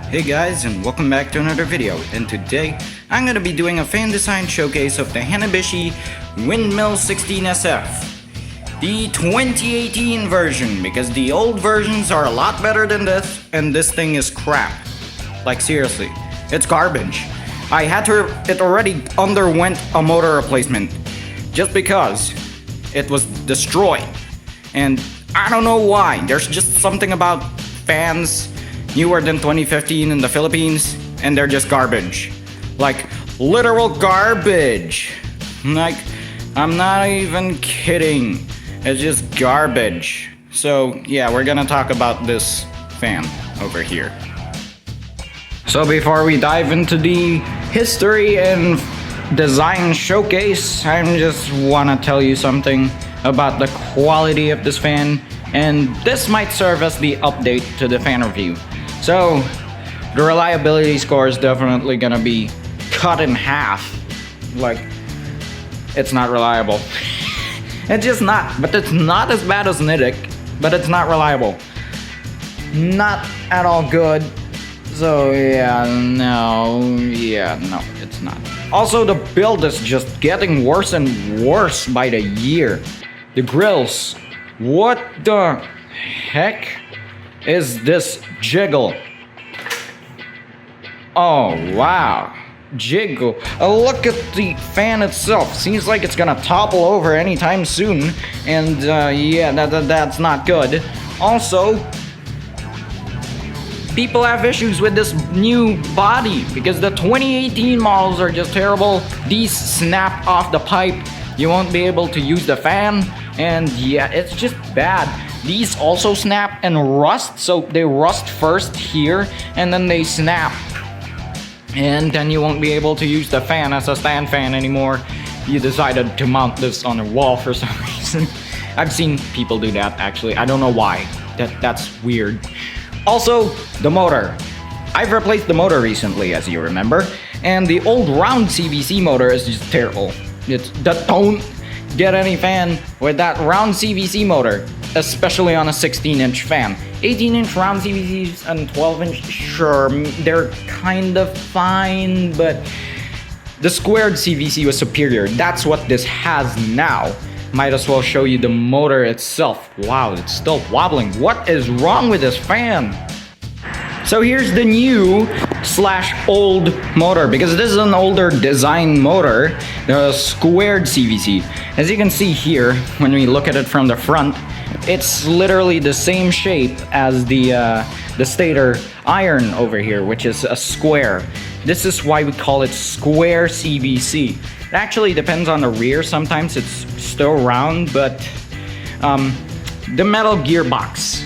Hey guys, and welcome back to another video, and today I'm going to be doing a fan design showcase of the Hanabishi Windmill 16SF, the 2018 version, because the old versions are a lot better than this, and this thing is crap. Like seriously, it's garbage. It already underwent a motor replacement just because it was destroyed, and I don't know why. There's just something about fans newer than 2015 in the Philippines, and they're just garbage. Like, literal garbage. Like, I'm not even kidding. It's just garbage. So, yeah, we're gonna talk about this fan over here. So before we dive into the history and design showcase, I just wanna tell you something about the quality of this fan, and this might serve as the update to the fan review. So, the reliability score is definitely gonna be cut in half. Like, it's not reliable. It's just not. But it's not as bad as Nidec, but it's not reliable. Not at all good. So, no, it's not. Also, the build is just getting worse and worse by the year. The grills. What the heck is this jiggle? Oh wow, jiggle. Look at the fan itself. Seems like it's gonna topple over anytime soon, and that's not good. Also, people have issues with this new body because the 2018 models are just terrible. These snap off the pipe. You won't be able to use the fan, and yeah, it's just bad. These also snap and rust, so they rust first here, and then they snap. And then you won't be able to use the fan as a stand fan anymore. You decided to mount this on a wall for some reason. I've seen people do that, actually. I don't know why. That's weird. Also, the motor. I've replaced the motor recently, as you remember, and the old round CVC motor is just terrible. Don't get any fan with that round CVC motor, especially on a 16-inch fan. 18-inch round CVCs and 12-inch, sure, they're kind of fine, but the squared CVC was superior. That's what this has now. Might as well show you the motor itself. Wow, it's still wobbling. What is wrong with this fan? So here's the new / old motor, because this is an older design motor, the squared CVC. As you can see here, when we look at it from the front, it's literally the same shape as the stator iron over here, which is a square. This is why we call it square CVC. It actually depends on the rear. Sometimes it's still round, but the metal gearbox.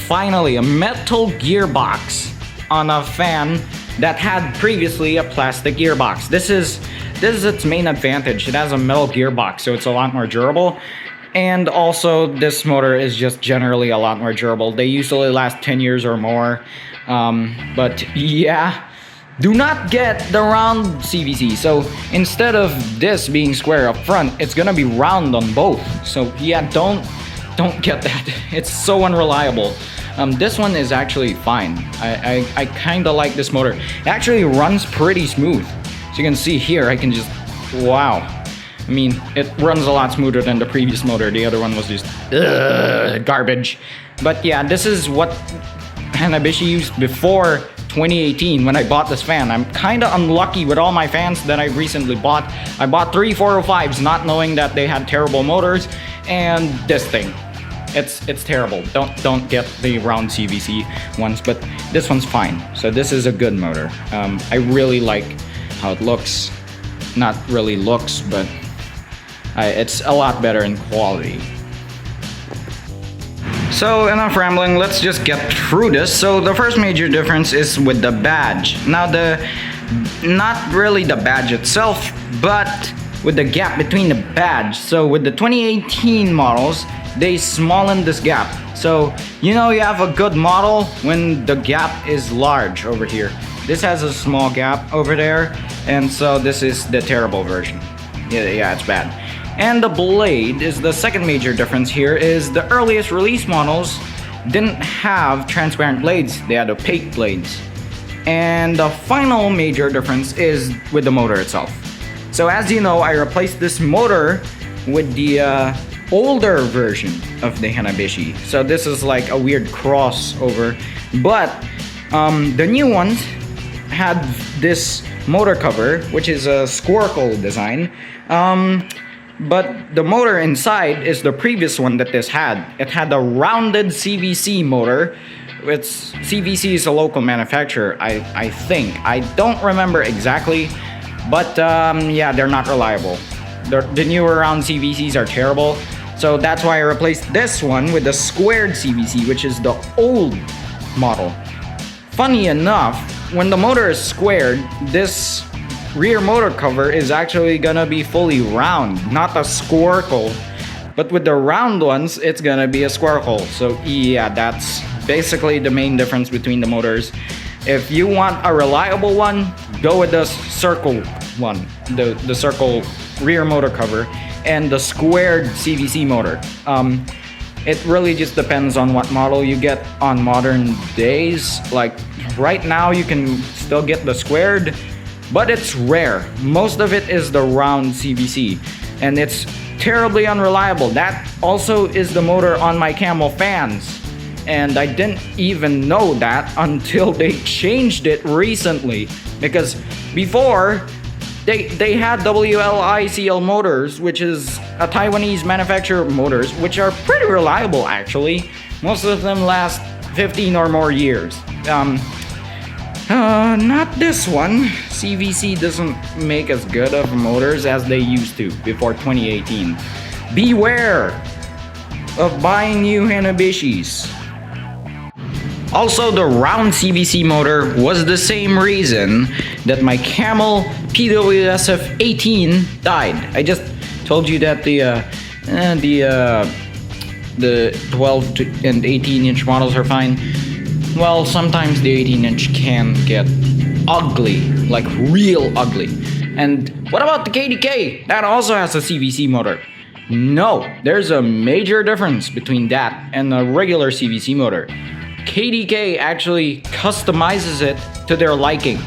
Finally, a metal gearbox on a fan that had previously a plastic gearbox. This is its main advantage. It has a metal gearbox, so it's a lot more durable. And also, this motor is just generally a lot more durable. They usually last 10 years or more. But yeah, do not get the round CVC. So instead of this being square up front, it's gonna be round on both. So yeah, don't get that. It's so unreliable. This one is actually fine. I kind of like this motor. It actually runs pretty smooth. So you can see here, I can just, wow. I mean, it runs a lot smoother than the previous motor. The other one was just garbage. But yeah, this is what Hanabishi used before 2018 when I bought this fan. I'm kind of unlucky with all my fans that I recently bought. I bought 3 405s not knowing that they had terrible motors, and this thing. It's terrible. Don't get the round CVC ones, but this one's fine. So this is a good motor. I really like how it looks. Not really looks, but it's a lot better in quality. So enough rambling, let's just get through this. So the first major difference is with the badge. Now not really the badge itself, but with the gap between the badge. So with the 2018 models, they smallen this gap. So you know you have a good model when the gap is large over here. This has a small gap over there, and so this is the terrible version. Yeah, it's bad. And the blade is the second major difference here. Is the earliest release models didn't have transparent blades, they had opaque blades. And the final major difference is with the motor itself. So as you know, I replaced this motor with the older version of the Hanabishi. So this is like a weird crossover, but the new ones had this motor cover, which is a squircle design. But the motor inside is the previous one that this had. It had a rounded CVC motor. CVC is a local manufacturer, I think. I don't remember exactly, but yeah, they're not reliable. The newer round CVCs are terrible. So that's why I replaced this one with the squared CVC, which is the old model. Funny enough, when the motor is squared, this rear motor cover is actually gonna be fully round, not a squircle. But with the round ones, it's gonna be a squircle. So yeah, that's basically the main difference between the motors. If you want a reliable one, go with the circle one, the circle rear motor cover, and the squared CVC motor. It really just depends on what model you get on modern days. Like right now, you can still get the squared, but it's rare. Most of it is the round CVC, and it's terribly unreliable. That also is the motor on my Camel fans, and I didn't even know that until they changed it recently, because before they had WLICL motors, which is a Taiwanese manufacturer of motors, which are pretty reliable actually. Most of them last 15 or more years. Not this one. CVC doesn't make as good of motors as they used to before 2018. Beware of buying new Hanabishis. Also, the round CVC motor was the same reason that my Camel PWSF 18 died. I just told you that the 12 and 18 inch models are fine. Well, sometimes the 18 inch can get ugly, like real ugly. And what about the KDK? That also has a CVC motor. No, there's a major difference between that and a regular CVC motor. KDK actually customizes it to their liking.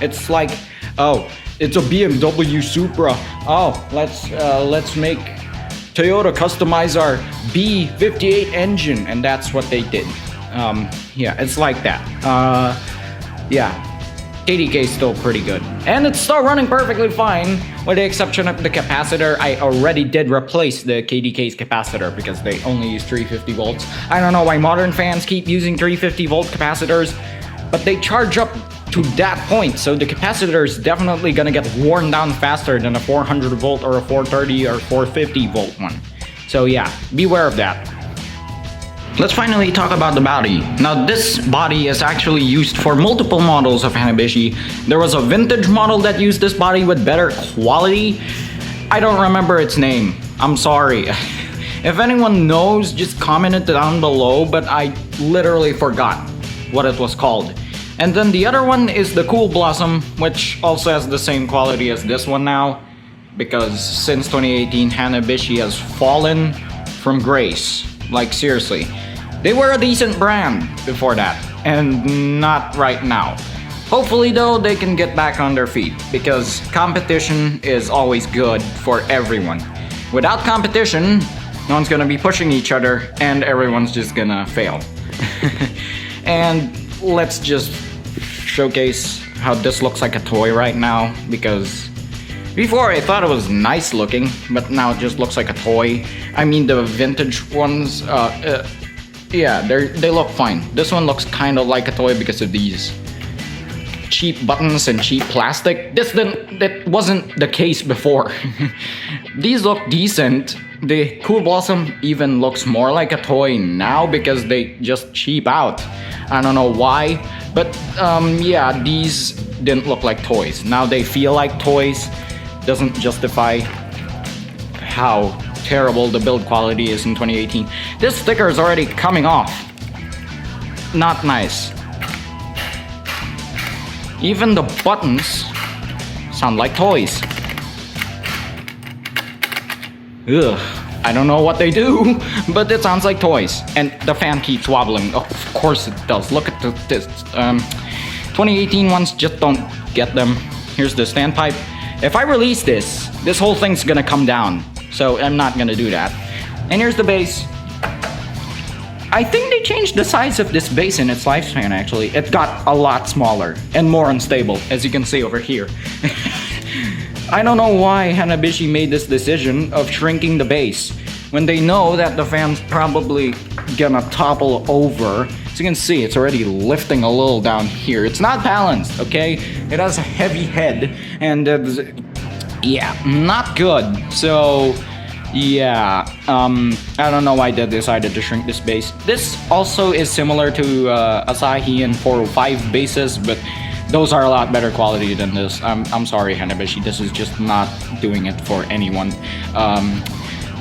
It's like, oh, it's a BMW Supra. Oh, let's make Toyota customize our B58 engine, and that's what they did. Yeah, it's like that. Yeah, KDK is still pretty good, and it's still running perfectly fine, with the exception of the capacitor. I already did replace the KDK's capacitor because they only use 350 volts. I don't know why modern fans keep using 350 volt capacitors, but they charge up to that point, so the capacitor is definitely gonna get worn down faster than a 400 volt or a 430 or 450 volt one. So yeah, beware of that. Let's finally talk about the body. Now this body is actually used for multiple models of Hanabishi. There was a vintage model that used this body with better quality. I don't remember its name. I'm sorry. If anyone knows, just comment it down below, but I literally forgot what it was called. And then the other one is the Cool Blossom, which also has the same quality as this one now, because since 2018 Hanabishi has fallen from grace. Like seriously. They were a decent brand before that, and not right now. Hopefully though, they can get back on their feet, because competition is always good for everyone. Without competition, no one's gonna be pushing each other, and everyone's just gonna fail. And let's just showcase how this looks like a toy right now, because before I thought it was nice looking, but now it just looks like a toy. I mean, the vintage ones, yeah, they look fine. This one looks kind of like a toy because of these cheap buttons and cheap plastic. That wasn't the case before. These look decent. The Cool Blossom even looks more like a toy now because they just cheap out. I don't know why, but yeah, these didn't look like toys. Now they feel like toys. Doesn't justify how terrible the build quality is in 2018. This sticker is already coming off. Not nice. Even the buttons sound like toys. Ugh. I don't know what they do, but it sounds like toys. And the fan keeps wobbling. Oh, of course it does. Look at this. 2018 ones, just don't get them. Here's the standpipe. If I release this whole thing's gonna come down. So I'm not gonna do that. And here's the base. I think they changed the size of this base in its lifespan, actually. It got a lot smaller and more unstable, as you can see over here. I don't know why Hanabishi made this decision of shrinking the base when they know that the fan's probably gonna topple over. As you can see, it's already lifting a little down here. It's not balanced, okay? It has a heavy head, and yeah, not good. So, yeah, I don't know why they decided to shrink this base. This also is similar to Asahi and 405 bases, but those are a lot better quality than this. I'm sorry, Hanabishi, this is just not doing it for anyone.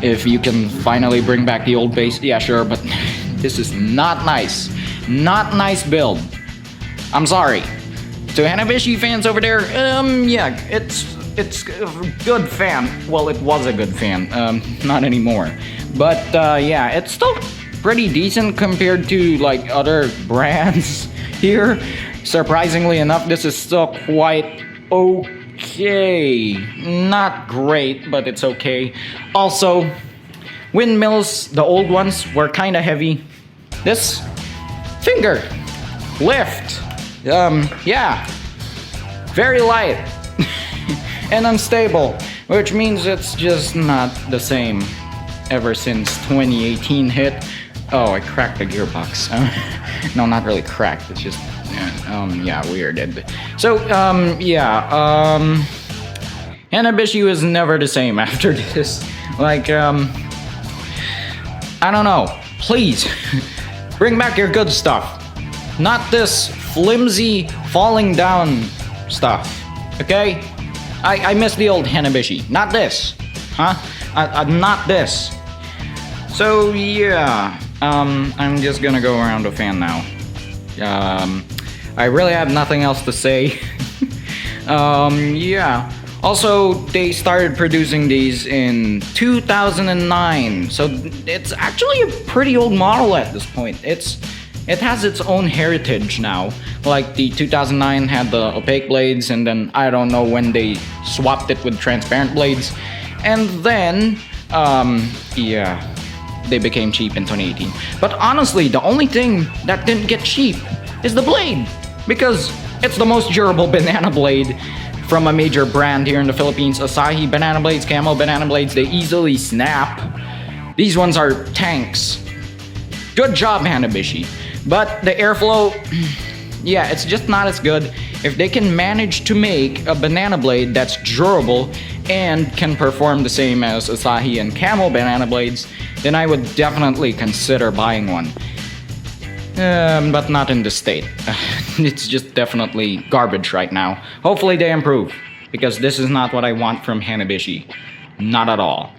If you can finally bring back the old base, yeah, sure, but this is not nice. Not nice build. I'm sorry. To Hanabishi fans over there, yeah, it's a good fan. Well, it was a good fan, not anymore. But yeah, it's still pretty decent compared to like other brands here. Surprisingly enough, this is still quite okay. Not great, but it's okay. Also, windmills, the old ones, were kind of heavy. This finger lift, yeah, very light and unstable, which means it's just not the same ever since 2018 hit. Oh, I cracked the gearbox. No, not really cracked, it's just yeah, weird. So, yeah, Hanabishi was never the same after this. Like, I don't know. Please, bring back your good stuff. Not this flimsy, falling down stuff. Okay? I miss the old Hanabishi. Not this. Huh? Not this. So, yeah. I'm just gonna go around the fan now. I really have nothing else to say. Yeah. Also, they started producing these in 2009, so it's actually a pretty old model at this point. It has its own heritage now. Like the 2009 had the opaque blades, and then I don't know when they swapped it with transparent blades, and then yeah, they became cheap in 2018. But honestly, the only thing that didn't get cheap is the blade, because it's the most durable banana blade from a major brand here in the Philippines. Asahi banana blades, Camo banana blades, they easily snap. These ones are tanks. Good job, Hanabishi. But the airflow, yeah, it's just not as good. If they can manage to make a banana blade that's durable and can perform the same as Asahi and Camo banana blades, then I would definitely consider buying one. But not in this state. It's just definitely garbage right now. Hopefully they improve, because this is not what I want from Hanabishi. Not at all.